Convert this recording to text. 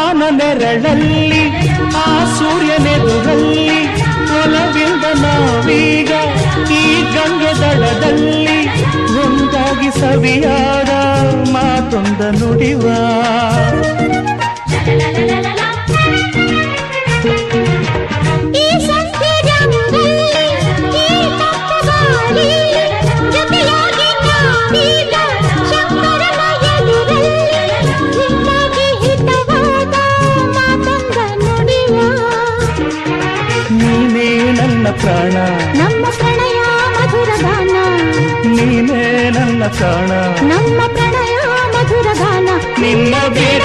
ಬಾನ ನೆರಳಲ್ಲಿ ಆ ಸೂರ್ಯನೆದುರಲ್ಲಿ ಒಲವಿಂದ ನಾವೀಗ ಈ ಗಂಗೆ ದಡದಲ್ಲಿ ಒಂದಾಗಿ ಸವಿಯಾದ ಮಾತೊಂದ ನುಡಿವ ನೀನೇ ನನ್ನ ಪ್ರಾಣ ನಮ್ಮ ಪ್ರಣಯ ಮಧುರ ಗಾನ ನೀನೇ ನನ್ನ ಪ್ರಾಣ ನಮ್ಮ ಪ್ರಣಯ ಮಧುರ ಗಾನ ನಿನ್ನ ಬೇಡ